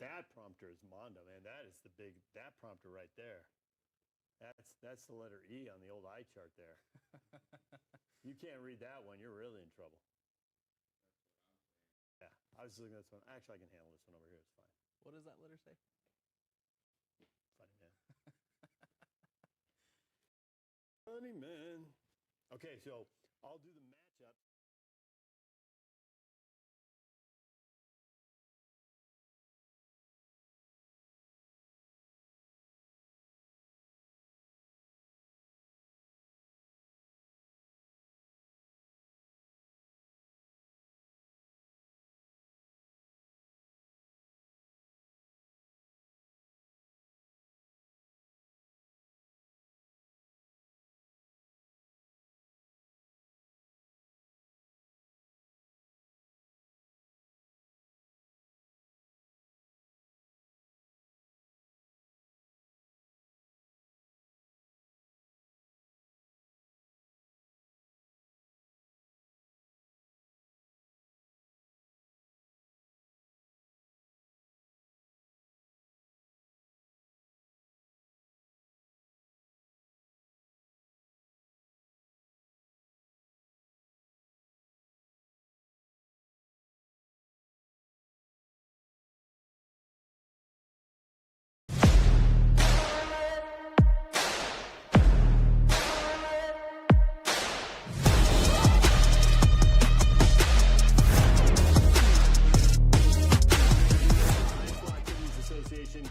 That prompter is Mondo, man. That is that prompter right there. That's the letter E on the old eye chart there. You can't read that one. You're really in trouble. Yeah, I was looking at this one. Actually, I can handle this one over here. It's fine. What does that letter say? Funny man. Funny man. Okay, so I'll do the matchup.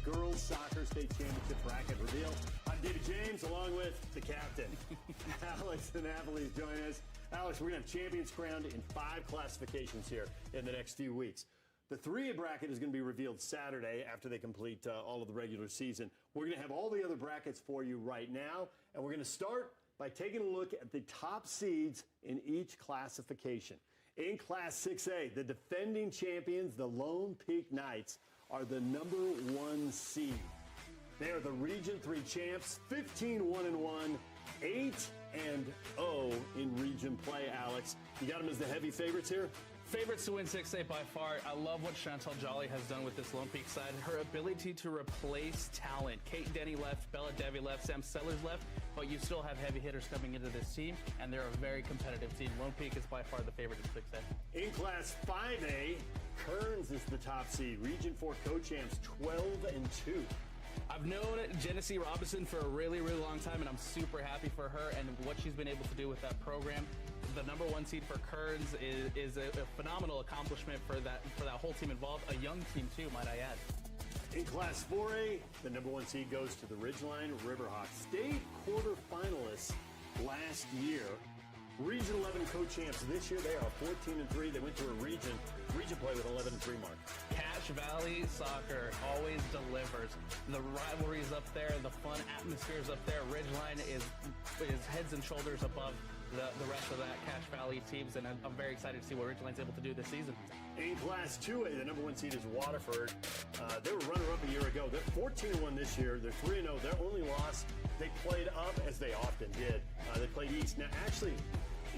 Girls Soccer State Championship bracket reveal. I'm David James, along with the captain, Alex Annapolis, join us. Alex, we're going to have champions crowned in 5 classifications here in the next few weeks. The 3A bracket is going to be revealed Saturday after they complete all of the regular season. We're going to have all the other brackets for you right now, and we're going to start by taking a look at the top seeds in each classification. In Class 6A, the defending champions, the Lone Peak Knights, are the number 1 seed. They are the Region 3 champs, 15-1-1, 8-0 in region play, Alex. You got them as the heavy favorites here? Favorites to win 6A by far. I love what Chantal Jolly has done with this Lone Peak side. Her ability to replace talent. Kate Denny left, Bella Devi left, Sam Sellers left, but you still have heavy hitters coming into this team, and they're a very competitive team. Lone Peak is by far the favorite in 6A. In Class 5A, Kearns is the top seed. Region 4 co-champs, 12-2. I've known Genesee Robinson for a really, really long time, and I'm super happy for her and what she's been able to do with that program. The number 1 seed for Kearns is a phenomenal accomplishment for that whole team involved. A young team, too, might I add. In Class 4A, the number 1 seed goes to the Ridgeline Riverhawks. State quarterfinalists last year. Region 11 co-champs this year. They are 14-3. They went to a region play with 11-3 mark. Cache Valley Soccer always delivers. The rivalries up there, the fun atmospheres up there. Ridgeline is heads and shoulders above the rest of that Cache Valley teams, and I'm very excited to see what Ridgeline's able to do this season. In Class 2A, the number 1 seed is Waterford. They were runner-up a year ago. They're 14-1 this year. They're 3-0. Their only loss, they played up as they often did. They played east. Now, actually,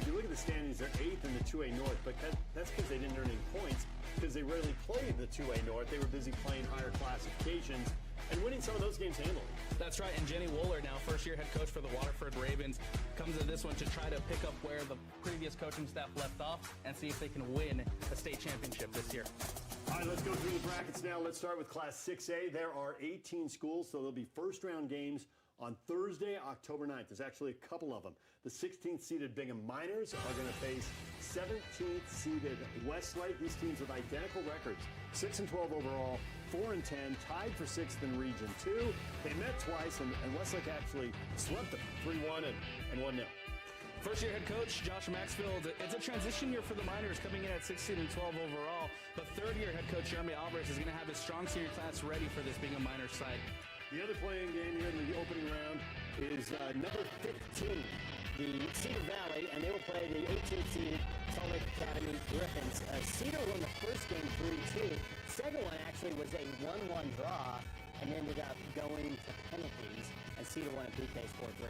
if you look at the standings, they're 8th in the 2A North, but that's because they didn't earn any points because they rarely played the 2A North. They were busy playing higher classifications and winning some of those games handily. That's right, and Jenny Wooler, now first-year head coach for the Waterford Ravens, comes into this one to try to pick up where the previous coaching staff left off and see if they can win a state championship this year. All right, let's go through the brackets now. Let's start with Class 6A. There are 18 schools, so there'll be first-round games on Thursday, October 9th. There's actually a couple of them. The 16th-seeded Bingham Miners are going to face 17th-seeded Westlake. These teams with identical records, 6-12 overall, 4-10, tied for 6th in Region 2. They met twice, and Westlake actually swept them 3-1 and 1-0. First-year head coach Josh Maxfield. It's a transition year for the Miners, coming in at 16-12 overall. But third-year head coach Jeremy Alvarez is going to have his strong senior class ready for this Bingham Miners side. The other playing game here in the opening round is number 15, the Cedar Valley, and they will play the 18th seed Salt Lake Academy Griffins. Cedar won the first game 3-2. Second one actually was a 1-1 draw. and ended up going to penalties, and Cedar won at PK scored 3.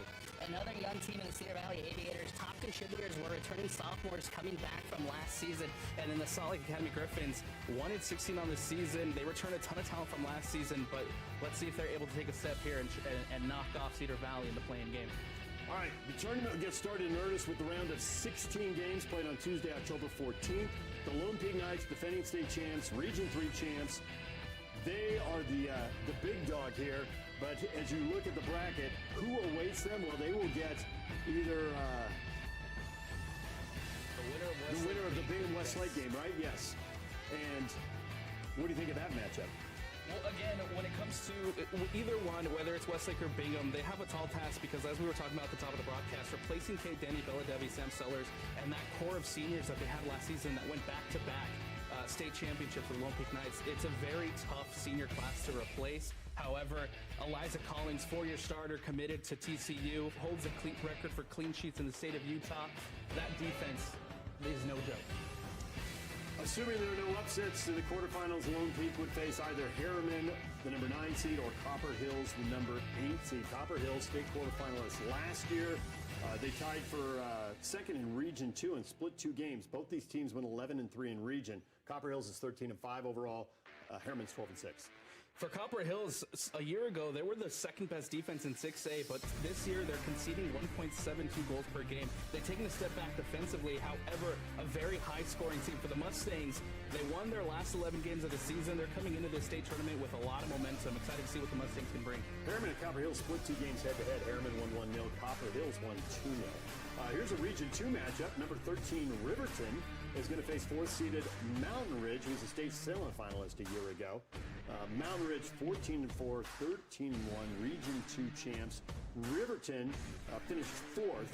Another young team in the Cedar Valley Aviators, top contributors were returning sophomores coming back from last season, and then the Salt Lake Academy Griffins 1-16 on the season. They returned a ton of talent from last season, but let's see if they're able to take a step here and knock off Cedar Valley in the play-in game. All right, the tournament will get started in earnest with the round of 16 games played on Tuesday, October 14th. The Lone Peak Knights, defending state champs, Region 3 champs, they are the big dog here. But as you look at the bracket, who awaits them? Well, they will get either the winner of the Bingham Westlake game, right? Yes. And what do you think of that matchup? Well, again, when it comes to either one, whether it's Westlake or Bingham, they have a tall task because, as we were talking about at the top of the broadcast, replacing Kate Denny, Bella Devi, Sam Sellers, and that core of seniors that they had last season that went back-to-back state championships with Lone Peak Knights, it's a very tough senior class to replace. However, Eliza Collins, 4-year starter, committed to TCU, holds a clean record for clean sheets in the state of Utah. That defense is no joke. Assuming there are no upsets in the quarterfinals, Lone Peak would face either Harriman, the number 9 seed, or Copper Hills, the number 8 seed. Copper Hills, state quarterfinalists last year. They tied for second in Region 2 and split 2 games. Both these teams went 11-3 in Region. Copper Hills is 13-5 overall. Harriman's 12-6. For Copper Hills, a year ago, they were the second best defense in 6A, but this year they're conceding 1.72 goals per game. They've taken a step back defensively, however, a very high-scoring team. For the Mustangs, they won their last 11 games of the season. They're coming into this state tournament with a lot of momentum. Excited to see what the Mustangs can bring. Harriman and Copper Hills split 2 games head-to-head. Harriman won 1-0. Copper Hills won 2-0. Here's a Region 2 matchup. Number 13, Riverton, is going to face 4th-seeded Mountain Ridge, who was a state semifinalist a year ago. Mountain Ridge 14-4, 13-1, Region 2 champs. Riverton finished 4th.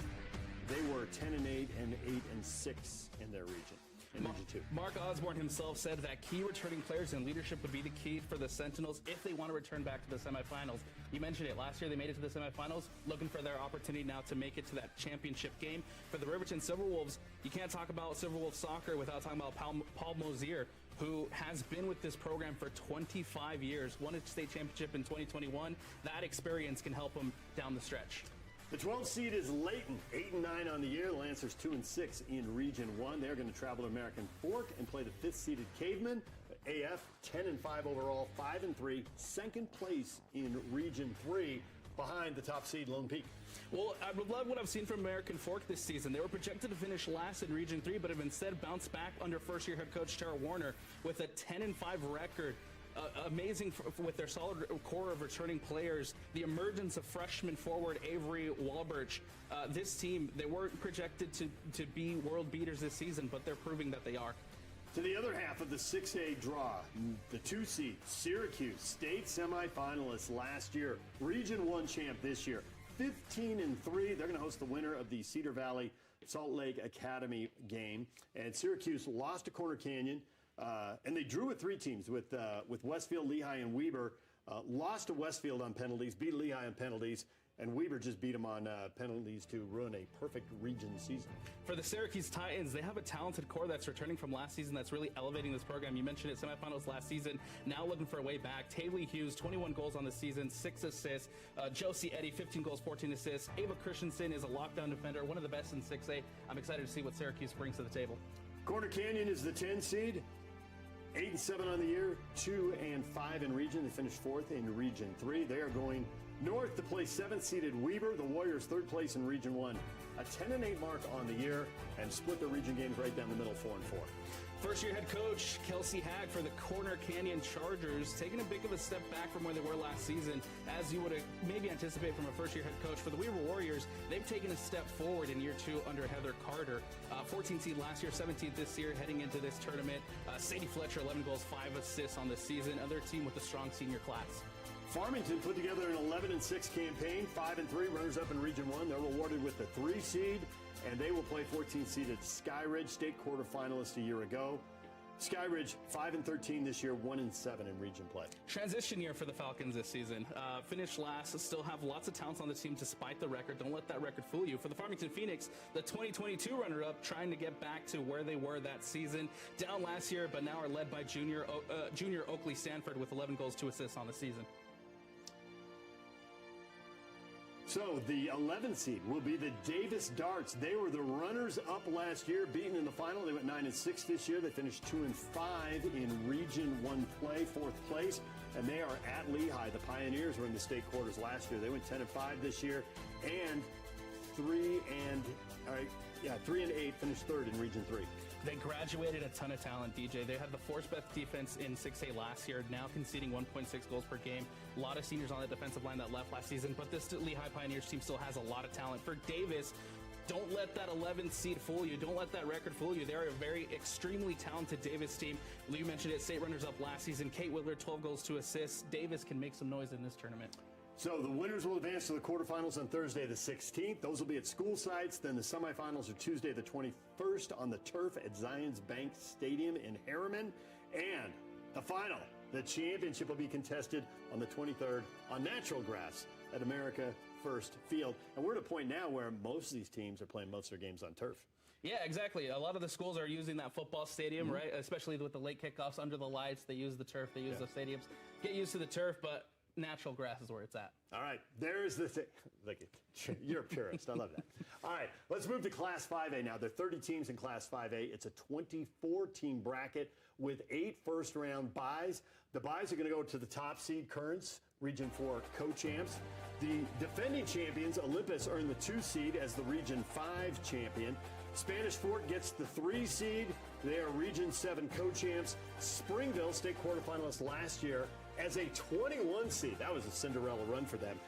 They were 10-8 and 8-6 in their region. In Region 2. Mark Osborne himself said that key returning players and leadership would be the key for the Sentinels if they want to return back to the semifinals. You mentioned it. Last year they made it to the semifinals, looking for their opportunity now to make it to that championship game. For the Riverton Silverwolves, you can't talk about Silverwolves soccer without talking about Paul Mosier, who has been with this program for 25 years, won a state championship in 2021. That experience can help him down the stretch. The 12th seed is Layton, 8-9 on the year. The Lancers 2-6 in Region 1. They're going to travel to American Fork and play the 5th-seeded Cavemen. AF 10-5 overall, 5-3, second place in Region 3, behind the top seed Lone Peak. Well, I would love what I've seen from American Fork this season. They were projected to finish last in Region 3, but have instead bounced back under first-year head coach Tara Warner with a 10-5 record. Amazing with their solid core of returning players. The emergence of freshman forward Avery Walbirch. This team, they weren't projected to be world beaters this season, but they're proving that they are. To the other half of the 6A draw, the 2 seed Syracuse, state semifinalists last year, Region 1 champ this year, 15-3. They're going to host the winner of the Cedar Valley Salt Lake Academy game. And Syracuse lost to Corner Canyon. And they drew with 3 teams with Westfield, Lehigh, and Weber. Lost to Westfield on penalties, beat Lehigh on penalties, and Weber just beat them on penalties to ruin a perfect region season. For the Syracuse Titans, they have a talented core that's returning from last season that's really elevating this program. You mentioned it, semifinals last season, now looking for a way back. Taylor Hughes, 21 goals on the season, 6 assists. Josie Eddy, 15 goals, 14 assists. Ava Christensen is a lockdown defender, one of the best in 6A. I'm excited to see what Syracuse brings to the table. Corner Canyon is the 10 seed. 8-7 on the year, 2-5 in region. They finished 4th in Region 3. They are going north to play 7th-seeded Weber. The Warriors 3rd place in Region 1. A 10-8 mark on the year and split their region games right down the middle, 4-4. First-year head coach Kelsey Hag for the Corner Canyon Chargers, taking a big of a step back from where they were last season, as you would maybe anticipate from a first-year head coach. For the Weaver Warriors, they've taken a step forward in year 2 under Heather Carter. 14th seed last year, 17th this year, heading into this tournament. Sadie Fletcher, 11 goals, 5 assists on the season. Another team with a strong senior class. Farmington put together an 11-6 campaign, 5-3, runners-up in Region 1. They're rewarded with the 3 seed. And they will play 14th-seeded Skyridge, state quarterfinalist a year ago. Skyridge 5-13 this year, 1-7 in region play. Transition year for the Falcons this season. Finished last, still have lots of talents on the team despite the record. Don't let that record fool you. For the Farmington Phoenix, the 2022 runner-up, trying to get back to where they were that season. Down last year, but now are led by junior Oakley Stanford with 11 goals, 2 assists on the season. So the 11th seed will be the Davis Darts. They were the runners-up last year, beaten in the final. They went 9-6 this year. They finished 2-5 in Region 1 play, 4th place. And they are at Lehigh. The Pioneers were in the state quarters last year. They went 10-5 this year, and 3-8, finished 3rd in Region 3. They graduated a ton of talent, DJ. They had the 4th best defense in 6A last year, now conceding 1.6 goals per game. A lot of seniors on the defensive line that left last season, but this Lehigh Pioneers team still has a lot of talent. For Davis, don't let that 11th seed fool you. Don't let that record fool you. They're a very extremely talented Davis team. You mentioned it, state runners up last season. Kate Whittler, 12 goals, 2 assists. Davis can make some noise in this tournament. So the winners will advance to the quarterfinals on Thursday the 16th. Those will be at school sites. Then the semifinals are Tuesday the 21st on the turf at Zions Bank Stadium in Harriman. And the final, the championship, will be contested on the 23rd on natural grass at America First Field. And we're at a point now where most of these teams are playing most of their games on turf. Yeah, exactly. A lot of the schools are using that football stadium, right? Especially with the late kickoffs under the lights. They use the turf. They use the stadiums. Get used to the turf, but natural grass is where it's at. All right, there's the thing. Look, you're a purist. I love that. All right, let's move to Class 5A now. There are 30 teams in Class 5A. It's a 24-team bracket with 8 first-round byes. The byes are going to go to the top seed, Kearns, Region 4 co-champs. The defending champions, Olympus, earn the 2 seed as the Region 5 champion. Spanish Fort gets the 3 seed. They are Region 7 co-champs. Springville, state quarterfinalists last year, as a 21 seed. That was a Cinderella run for them.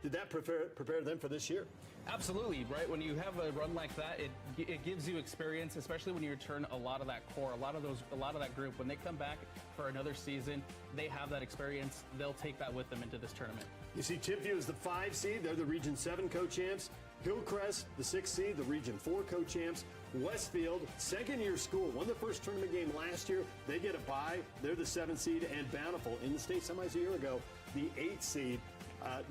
Did that prepare them for this year? Absolutely, right? When you have a run like that, it gives you experience, especially when you return a lot of that core, a lot of that group. When they come back for another season, they have that experience. They'll take that with them into this tournament. You see, Timpview is the 5 seed. They're the Region 7 co-champs. Hillcrest, the 6th seed, the Region 4 co-champs. Westfield, second-year school, won the first tournament game last year. They get a bye. They're the 7th seed. And Bountiful, in the state semis a year ago, the 8th seed.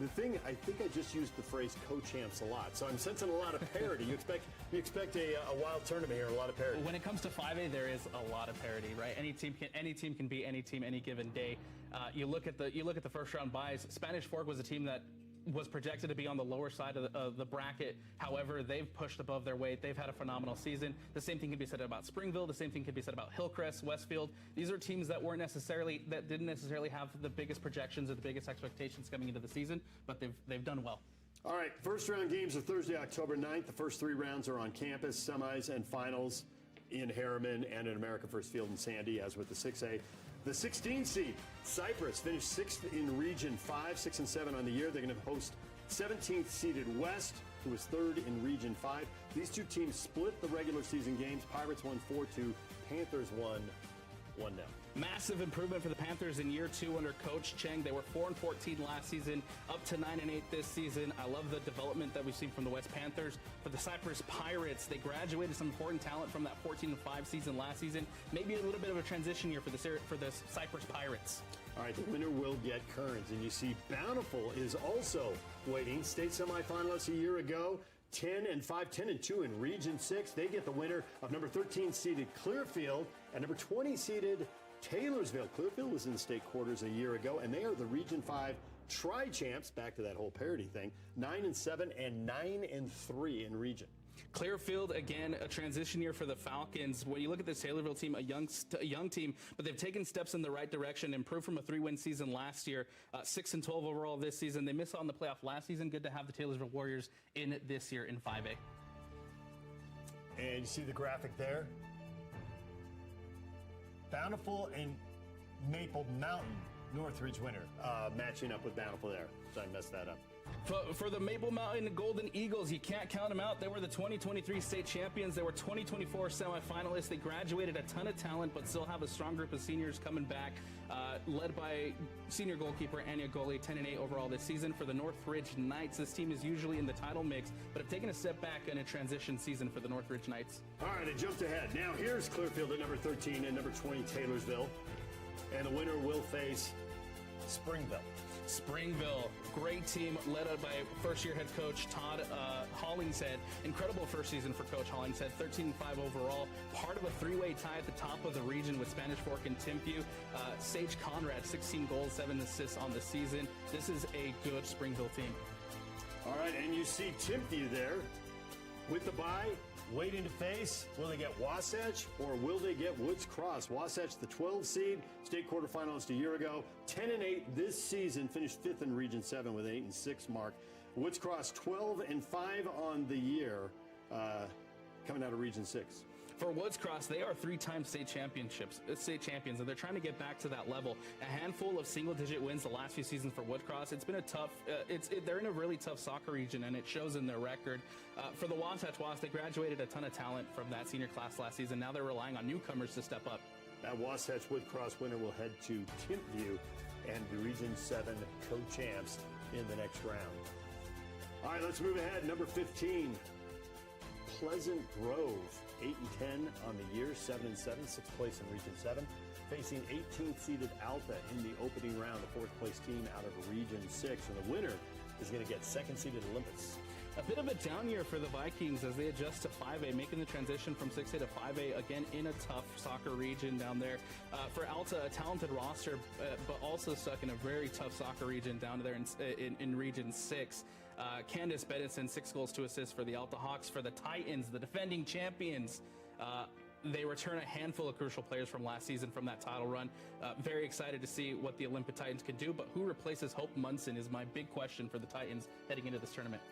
The thing, I think I just used the phrase co-champs a lot, so I'm sensing a lot of parity. You expect a wild tournament here, a lot of parity. When it comes to 5A, there is a lot of parity, right? Any team can beat any team any given day. You look at the first round byes. Spanish Fork was a team that was projected to be on the lower side of the bracket. However, they've pushed above their weight. They've had a phenomenal season. The same thing can be said about Springville. The same thing can be said about Hillcrest, Westfield. These are teams that didn't necessarily have the biggest projections or the biggest expectations coming into the season, but they've done well. All right, first round games are Thursday, October 9th. The first 3 rounds are on campus, semis and finals in Harriman and at America First Field in Sandy, as with the 6A. The 16 seed, Cypress, finished 6th in Region 5, 6 and 7 on the year. They're going to host 17th seeded West, who was 3rd in Region 5. These two teams split the regular season games. Pirates won 4-2, Panthers won 1-0. Massive improvement for the Panthers in year 2 under Coach Cheng. They were 4-14 last season, up to 9-8 this season. I love the development that we've seen from the West Panthers. For the Cypress Pirates, they graduated some important talent from that 14-5 season last season. Maybe a little bit of a transition year for the Cypress Pirates. All right, the winner will get Kearns. And you see Bountiful is also waiting. State semifinalists a year ago. 10-5, 10-2 in Region 6. They get the winner of number 13 seeded Clearfield and number 20 seeded Taylorsville. Clearfield was in the state quarters a year ago, and they are the Region 5 tri-champs. Back to that whole parity thing. 9-7 and 9-3 in region. Clearfield, again, a transition year for the Falcons. When you look at this Taylorville team, a young team, but they've taken steps in the right direction, improved from a 3-win season last year, 6-12 overall this season. They missed out on the playoff last season. Good to have the Taylorsville Warriors in this year in 5A. And you see the graphic there? Bountiful and Maple Mountain Northridge winner matching up with Bountiful there. So I messed that up. For the Maple Mountain Golden Eagles, you can't count them out. They were the 2023 state champions. They were 2024 semifinalists. They graduated a ton of talent, but still have a strong group of seniors coming back, led by senior goalkeeper Anya Goli, 10-8 overall this season. For the Northridge Knights, this team is usually in the title mix, but have taken a step back in a transition season for the Northridge Knights. All right, I jumped ahead. Now here's Clearfield at number 13 and number 20 Taylorsville. And the winner will face Springville. Springville, great team led by first-year head coach Todd Hollingshead. Incredible first season for Coach Hollingshead, 13-5 overall. Part of a 3-way tie at the top of the region with Spanish Fork and Timpview. Sage Conrad, 16 goals, 7 assists on the season. This is a good Springville team. All right, and you see Timpview there with the bye, waiting to face. Will they get Wasatch or will they get Woods Cross? Wasatch, the 12 seed, state quarterfinalist a year ago, 10-8 this season, finished 5th in Region 7 with an 8-6 mark. Woods Cross 12-5 on the year, coming out of Region 6. For Woods Cross, they are 3-time state champions, and they're trying to get back to that level. A handful of single-digit wins the last few seasons for Woods Cross. It's been a tough. They're in a really tough soccer region, and it shows in their record. For the Wasatch Wasps, they graduated a ton of talent from that senior class last season. Now they're relying on newcomers to step up. That Wasatch Woods Cross winner will head to Timpview and the Region 7 co-champs in the next round. All right, let's move ahead. Number 15, Pleasant Grove. 8-10 on the year, 7-7, 6th place in Region 7, facing 18th seeded Alta in the opening round, the 4th place team out of Region 6. And the winner is going to get 2nd seeded Olympus. A bit of a down year for the Vikings as they adjust to 5A, making the transition from 6A to 5A, again in a tough soccer region down there. For Alta, a talented roster, but also stuck in a very tough soccer region down there in Region 6. Candace Bedinson, 6 goals, 2 assists for the Alta Hawks. For the Titans, the defending champions, they return a handful of crucial players from last season from that title run. Very excited to see what the Olympic Titans can do, but who replaces Hope Munson is my big question for the Titans heading into this tournament.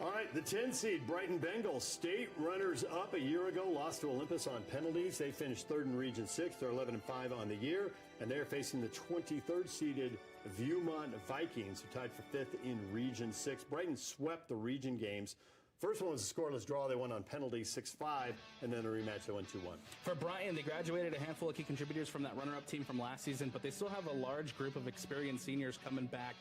All right, the 10 seed Brighton Bengals, state runners up a year ago, lost to Olympus on penalties. They finished 3rd in Region 6. They're 11-5 on the year, and they're facing the 23rd seeded Viewmont Vikings, who tied for 5th in Region 6. Brighton swept the region games. First one was a scoreless draw. They won on penalties 6-5, and then a rematch, they won 2-1. For Brighton, they graduated a handful of key contributors from that runner-up team from last season, but they still have a large group of experienced seniors coming back.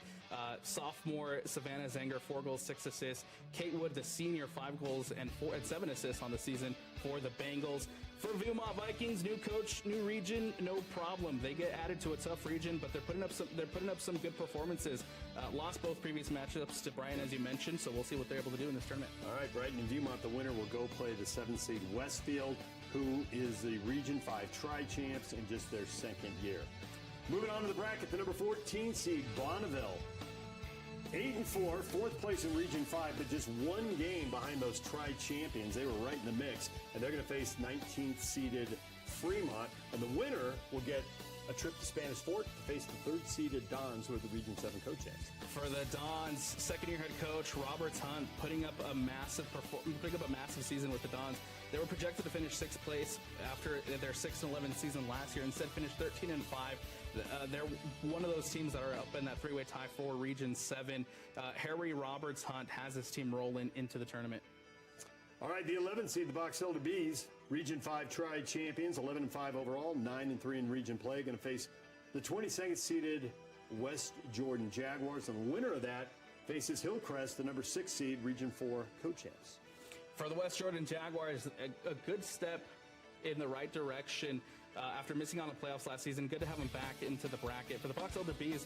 Sophomore Savannah Zenger, 4 goals, 6 assists. Kate Wood, the senior, 5 goals and 7 assists on the season for the Bengals. For Viewmont Vikings, new coach, new region, no problem. They get added to a tough region, but they're putting up some good performances. Lost both previous matchups to Brighton, as you mentioned, so we'll see what they're able to do in this tournament. All right, Brighton and Viewmont, the winner, will go play the 7th seed Westfield, who is the Region 5 tri-champs in just their 2nd year. Moving on to the bracket, the number 14 seed Bonneville. 8-4, 4th place in Region 5, but just 1 game behind those tri-champions. They were right in the mix, and they're going to face 19th seeded Fremont, and the winner will get a trip to Spanish Fort to face the 3rd seeded Dons, who are the Region 7 co-champs. For the Dons, 2nd-year head coach Robert Hunt putting up a massive season with the Dons. They were projected to finish 6th place after their 6-11 season last year. Instead, finished 13-5. They're one of those teams that are up in that 3-way tie for Region 7. Harry Roberts Hunt has his team rolling into the tournament. All right, the 11th seed, the Box Elder Bees, Region 5 tri-champions, 11-5 overall, 9-3 in region play, going to face the 22nd seeded West Jordan Jaguars, and the winner of that faces Hillcrest, the number 6 seed, Region 4 co-champs. For the West Jordan Jaguars, a good step in the right direction. After missing on the playoffs last season, good to have them back into the bracket. For the Box Elder Bees,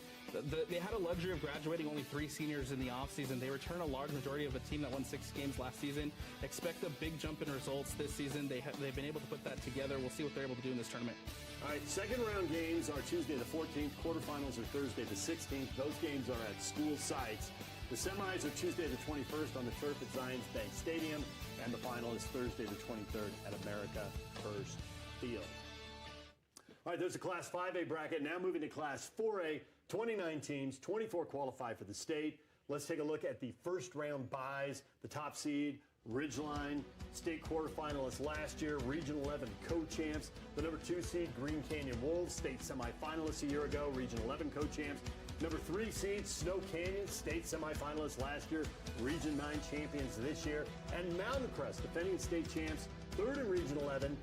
they had a luxury of graduating only 3 seniors in the offseason. They return a large majority of a team that won 6 games last season. Expect a big jump in results this season. They've been able to put that together. We'll see what they're able to do in this tournament. All right, 2nd round games are Tuesday the 14th. Quarterfinals are Thursday the 16th. Those games are at school sites. The semis are Tuesday the 21st on the turf at Zions Bank Stadium, and the final is Thursday the 23rd at America First Field. All right, there's the Class 5A bracket. Now moving to Class 4A, 29 teams, 24 qualify for the state. Let's take a look at the first round buys. The top seed, Ridgeline, state quarterfinalists last year, Region 11 co-champs. The number 2 seed, Green Canyon Wolves, state semifinalists a year ago, Region 11 co-champs. Number 3 seed, Snow Canyon, state semifinalists last year, Region 9 champions this year. And Mountain Crest, defending state champs, 3rd in Region 11.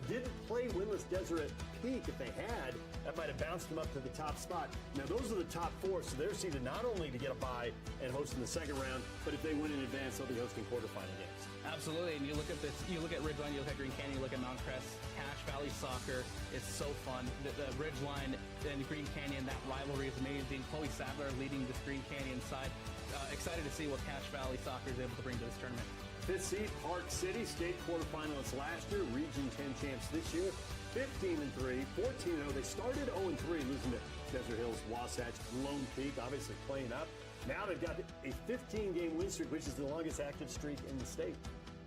Didn't play winless Deseret Peak. If they had, that might have bounced them up to the top spot. Now, those are the top 4, so they're seeded not only to get a bye and host in the 2nd round, but if they win in advance, they'll be hosting quarterfinal games. Absolutely, and you look at this, you look at Ridgeline, you look at Green Canyon, you look at Mount Crest, Cache Valley Soccer. It's so fun. The Ridgeline and Green Canyon, that rivalry is amazing. Chloe Sadler leading this Green Canyon side. Excited to see what Cache Valley Soccer is able to bring to this tournament. 5th seed, Park City, state quarterfinalists last year, Region 10 champs this year, 15-3, 14-0. They started 0-3, losing to Desert Hills, Wasatch, Lone Peak, obviously playing up. Now they've got a 15-game win streak, which is the longest active streak in the state.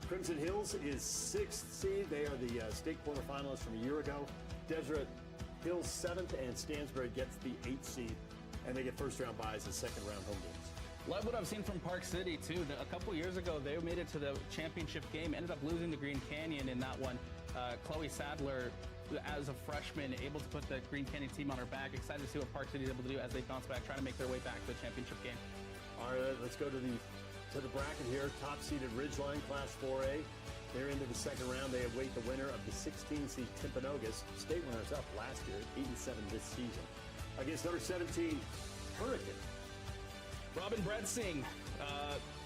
Crimson Hills is 6th seed. They are the state quarterfinalists from a year ago. Desert Hills 7th, and Stansbury gets the 8th seed, and they get first-round buys and second-round home games. Love what I've seen from Park City, too. A couple years ago, they made it to the championship game, ended up losing to Green Canyon in that one. Chloe Sadler, as a freshman, able to put the Green Canyon team on her back. Excited to see what Park City is able to do as they bounce back, trying to make their way back to the championship game. All right, let's go to the bracket here. Top-seeded Ridgeline, Class 4A. They're into the second round. They await the winner of the 16-seed Timpanogos. State runners-up last year, 8-7 this season. Against number 17, Hurricane. Robin Bredsing,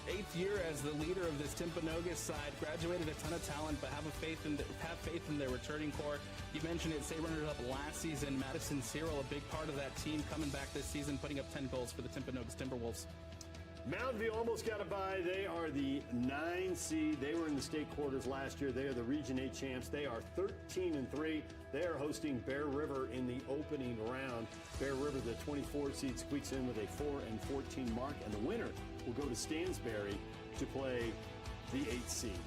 8th year as the leader of this Timpanogos side, graduated a ton of talent, but have faith in their returning core. You mentioned it, state runners up last season. Madison Cyril, a big part of that team, coming back this season, putting up 10 goals for the Timpanogos Timberwolves. Mountain View almost got a bye. They are the 9 seed. They were in the state quarters last year. They are the Region 8 champs. They are 13-3. They are hosting Bear River in the opening round. Bear River, the 24 seed, squeaks in with a 4-14 mark, and the winner will go to Stansbury to play the 8th seed.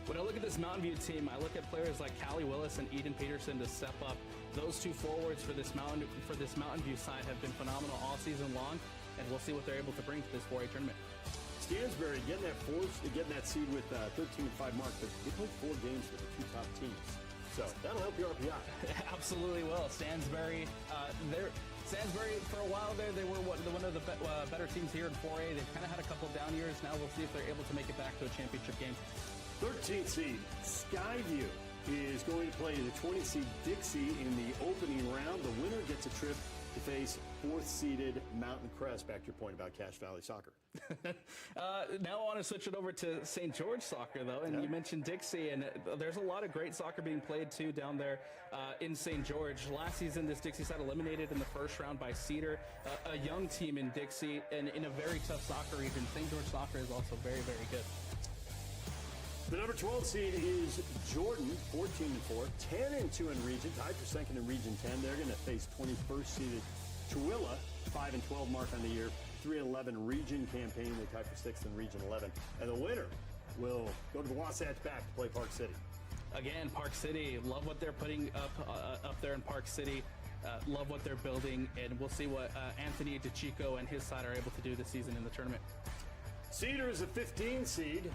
When I look at this Mountain View team, I look at players like Callie Willis and Eden Peterson to step up. Those two forwards for this Mountain View side have been phenomenal all season long, and we'll see what they're able to bring to this 4A tournament. Stansbury getting that seed with 13-5 mark, but they played 4 games for the 2 top teams. So that'll help your RPI. Absolutely will. Stansbury, for a while there, they were one of the better teams here in 4A. They've kind of had a couple down years. Now we'll see if they're able to make it back to a championship game. 13th seed, Skyview, is going to play the 20 seed Dixie in the opening round. The winner gets a trip to face 4th seeded Mountain Crest. Back to your point about Cache Valley soccer. Now I want to switch it over to St. George soccer, though, and you mentioned Dixie, and there's a lot of great soccer being played, too, down there in St. George. Last season, this Dixie side eliminated in the first round by Cedar, a young team in Dixie, and in a very tough soccer region. St. George soccer is also very, very good. The number 12 seed is Jordan, 14-4, 10-2 in region, tied for second in Region 10. They're going to face 21st seeded Tooele, 5-12 mark on the year, 3-11 region campaign. They tied for sixth in Region 11. And the winner will go to the Wasatch back to play Park City. Again, Park City, love what they're putting up there in Park City. Love what they're building, and we'll see what Anthony DeChico and his side are able to do this season in the tournament. Cedar is a 15 seed.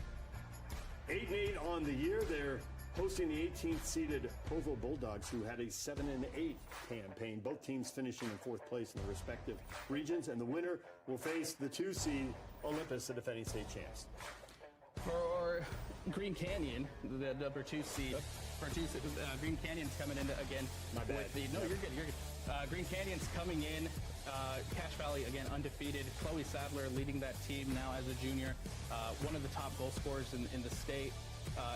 8-8 on the year. They're hosting the 18th seeded Provo Bulldogs, who had a 7-8 campaign. Both teams finishing in 4th place in their respective regions, and the winner will face the 2 seed Olympus, the defending state champs. For Green Canyon, the number 2 seed, Green Canyon's coming in again. My bad. You're good. Green Canyon's coming in. Cache Valley, again, undefeated. Chloe Sadler leading that team now as a junior. One of the top goal scorers in the state.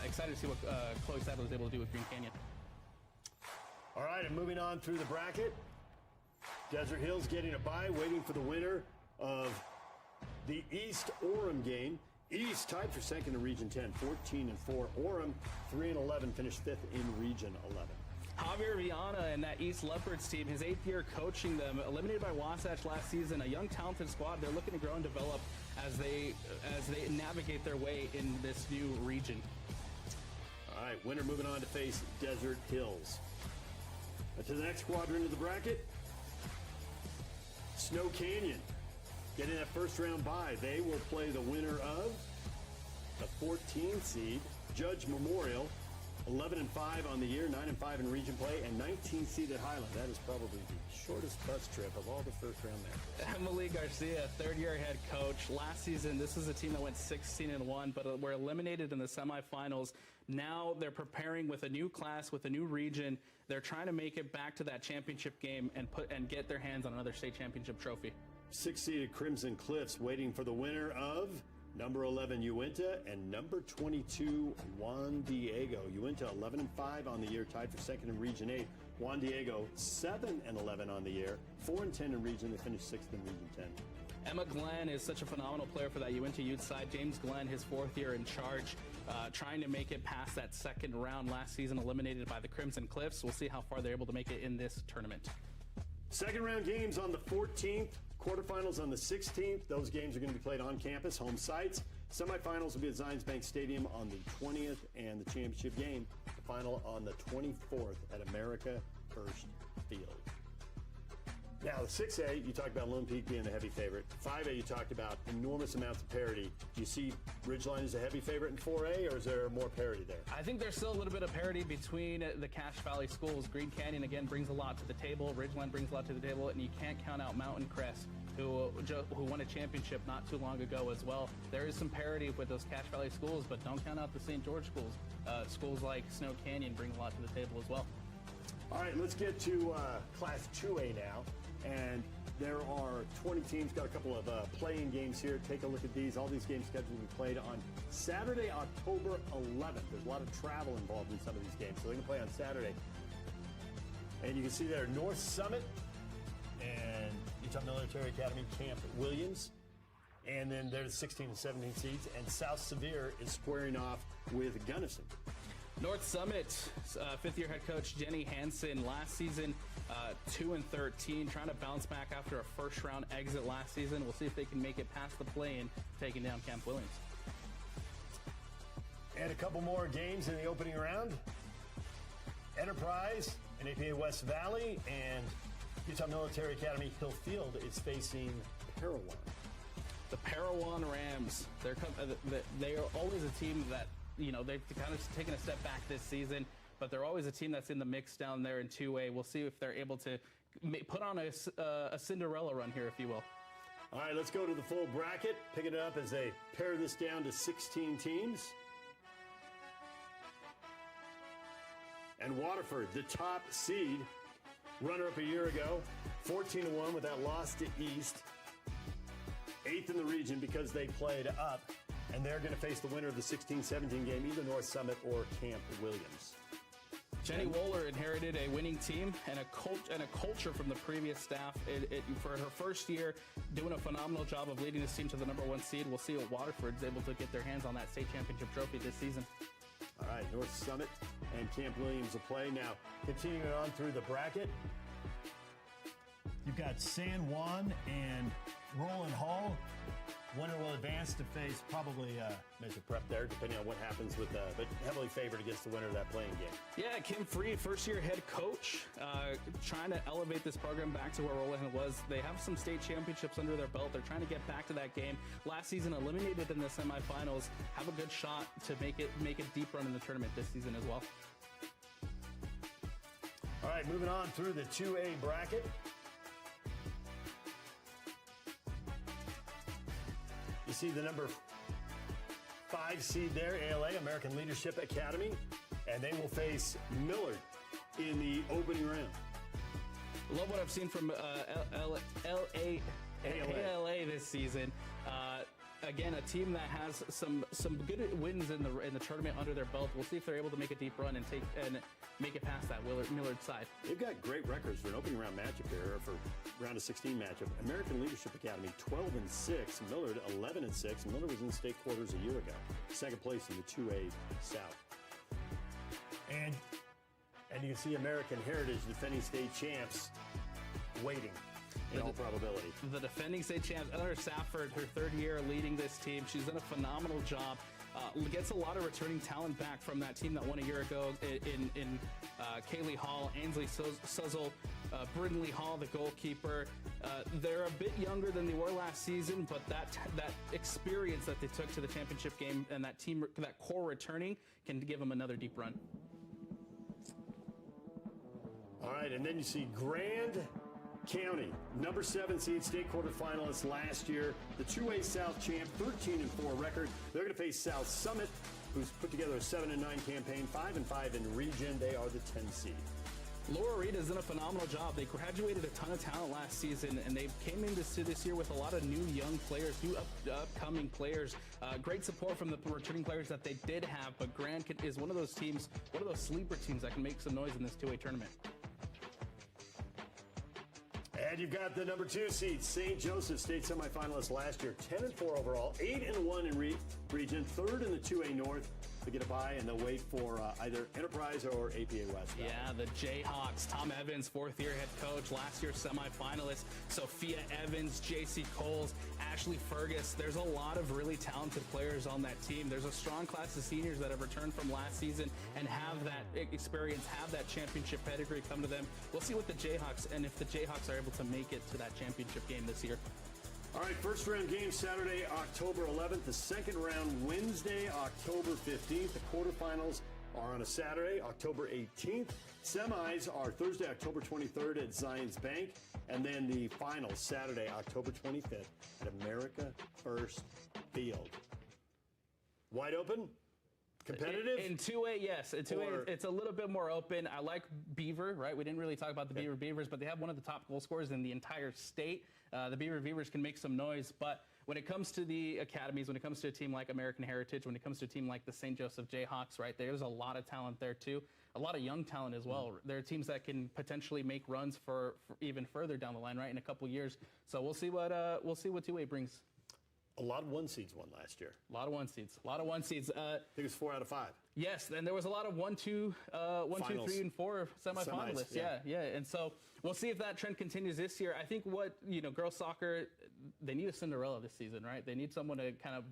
Excited to see what Chloe Sadler is able to do with Green Canyon. All right, and moving on through the bracket. Desert Hills getting a bye, waiting for the winner of the East Orem game. East tied for second in Region 10, 14-4. Orem, 3-11, finished 5th in Region 11. Javier Viana and that East Leopards team, his 8th year coaching them, eliminated by Wasatch last season. A young, talented squad. They're looking to grow and develop as they navigate their way in this new region. All right, winner moving on to face Desert Hills. To the next quadrant of the bracket, Snow Canyon getting that first round bye. They will play the winner of the 14th seed Judge Memorial. 11-5 on the year, 9-5 in region play, and 19th seeded Highland. That is probably the shortest bus trip of all the first round matches. Emily Garcia, 3rd-year head coach. Last season, this was a team that went 16-1, but were eliminated in the semifinals. Now they're preparing with a new class, with a new region. They're trying to make it back to that championship game and get their hands on another state championship trophy. 6-seeded Crimson Cliffs waiting for the winner of number 11 Uinta and number 22 Juan Diego. Uinta 11-5 on the year, tied for second in Region 8. Juan Diego 7-11 on the year, 4-10 in region. They finished 6th in Region 10. Emma Glenn is such a phenomenal player for that Uinta youth side. James Glenn, his 4th year in charge, trying to make it past that second round last season, eliminated by the Crimson Cliffs. We'll see how far they're able to make it in this tournament. Second round games on the 14th. Quarterfinals on the 16th. Those games are going to be played on campus, home sites. Semifinals will be at Zions Bank Stadium on the 20th, and the championship game, the final on the 24th at America First Field. Now, the 6A, you talked about Lone Peak being the heavy favorite. 5A, you talked about enormous amounts of parity. Do you see Ridgeline as a heavy favorite in 4A, or is there more parity there? I think there's still a little bit of parity between the Cache Valley schools. Green Canyon, again, brings a lot to the table. Ridgeline brings a lot to the table, and you can't count out Mountain Crest, who won a championship not too long ago as well. There is some parity with those Cache Valley schools, but don't count out the St. George schools. Schools like Snow Canyon bring a lot to the table as well. All right, let's get to Class 2A now. And there are 20 teams, got a couple of play-in games here. Take a look at these. All these games scheduled to be played on Saturday, October 11th. There's a lot of travel involved in some of these games, so they can play on Saturday. And you can see there North Summit and Utah Military Academy Camp Williams. And then there's 16 and 17 seeds. And South Sevier is squaring off with Gunnison. North Summit, fifth-year head coach Jenny Hansen, last season 2-13, trying to bounce back after a first-round exit last season. We'll see if they can make it past the play-in, taking down Camp Williams. And a couple more games in the opening round. Enterprise and APA West Valley, and Utah Military Academy Hillfield is facing Parowan. The Parowan Rams, they are always a team that, you know, they've kind of taken a step back this season, but they're always a team that's in the mix down there in 2A. We'll see if they're able to put on a Cinderella run here, if you will. All right, let's go to the full bracket, picking it up as they pare this down to 16 teams. And Waterford, the top seed, runner-up a year ago, 14-1 with that loss to East. 8th in the region because they played up. And they're going to face the winner of the 16-17 game, either North Summit or Camp Williams. Jenny Wohler inherited a winning team and a culture from the previous staff. For her first year, doing a phenomenal job of leading this team to the #1 seed. We'll see if Waterford's able to get their hands on that state championship trophy this season. All right, North Summit and Camp Williams will play. Now, continuing on through the bracket, you've got San Juan and Roland Hall. Winner will advance to face probably Metro Prep there, depending on what happens with but heavily favored against the winner of that playing game. Yeah, Kim Free, first-year head coach, trying to elevate this program back to where Roland was. They have some state championships under their belt. They're trying to get back to that game. Last season, eliminated in the semifinals. Have a good shot to make a deep run in the tournament this season as well. All right, moving on through the 2A bracket. You see the number 5 seed there, ALA, American Leadership Academy, and they will face Millard in the opening round. Love what I've seen from ALA this season. Again, a team that has some good wins in the tournament under their belt. We'll see if they're able to make a deep run and make it past that Millard side. They've got great records for an opening round matchup here, or for round of 16 matchup. American Leadership Academy 12-6, Millard 11-6. Millard was in state quarters a year ago. Second place in the 2A South. And you can see American Heritage, defending state champs, waiting. In all probability. The defending state champs, Eleanor Safford, her third year leading this team. She's done a phenomenal job. Gets a lot of returning talent back from that team that won a year ago in Kaylee Hall, Ainsley Suzzle, Brindley Hall, the goalkeeper. They're a bit younger than they were last season, but that experience that they took to the championship game and that core returning can give them another deep run. All right, and then you see Grand County, number 7 seed, state quarterfinalists last year. The 2A South champ, 13-4 record. They're going to face South Summit, who's put together a 7-9 campaign, 5-5 in region. They are the 10 seed. Laura Reed has done a phenomenal job. They graduated a ton of talent last season, and they came into this year with a lot of new young players, new upcoming players. Great support from the returning players that they did have, but Grand is one of those teams, one of those sleeper teams that can make some noise in this 2A tournament. And you've got the number 2 seed, St. Joseph, state semifinalists last year, 10-4 overall, 8-1 in region, 3rd in the 2A North. to get a bye, and they'll wait for either Enterprise or APA West. Yeah, the Jayhawks. Tom Evans, fourth-year head coach, last year's semifinalist. Sophia Evans, J.C. Coles, Ashley Fergus. There's a lot of really talented players on that team. There's a strong class of seniors that have returned from last season and have that experience, have that championship pedigree come to them. We'll see what the Jayhawks, and if the Jayhawks are able to make it to that championship game this year. All right, first round game Saturday, October 11th. The second round Wednesday, October 15th. The quarterfinals are on a Saturday, October 18th. Semis are Thursday, October 23rd at Zions Bank. And then the finals Saturday, October 25th at America First Field. Wide open? Competitive? In 2A, yes. In 2A, it's a little bit more open. I like Beaver, right? We didn't really talk about the Beaver Beavers, but they have one of the top goal scorers in the entire state. The Beaver Beavers can make some noise, but when it comes to the academies, when it comes to a team like American Heritage, when it comes to a team like the St. Joseph Jayhawks, right, there's a lot of talent there too. A lot of young talent as well. There are teams that can potentially make runs for even further down the line, right, in a couple years. So we'll see what 2A brings. A lot of one seeds won last year. A lot of one seeds. I think it was 4 out of 5. Yes, and there was a lot of 1, 2, 3, and 4 semifinalists. Yeah. And so we'll see if that trend continues this year. I think girls soccer, they need a Cinderella this season, right? They need someone to kind of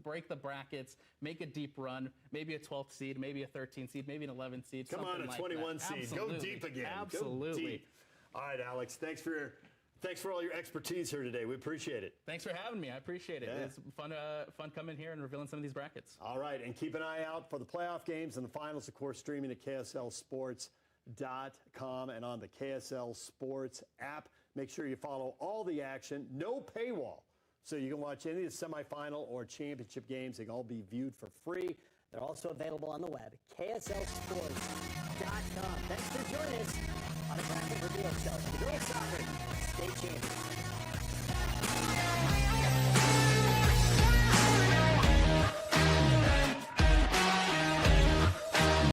break the brackets, make a deep run, maybe a 12th seed, maybe a 13th seed, maybe an 11th seed. Come on, a 21 seed. Absolutely. Go deep again. Absolutely. Go deep. All right, Alex, thanks for all your expertise here today. We appreciate it. Thanks for having me. I appreciate it. Yeah. It's fun coming here and revealing some of these brackets. All right, and keep an eye out for the playoff games and the finals, of course, streaming at KSLSports.com and on the KSL Sports app. Make sure you follow all the action. No paywall, so you can watch any of the semifinal or championship games. They can all be viewed for free. They're also available on the web, KSLSports.com. Thanks for joining us on a Bracket Reveal Show. The girls soccer state champions.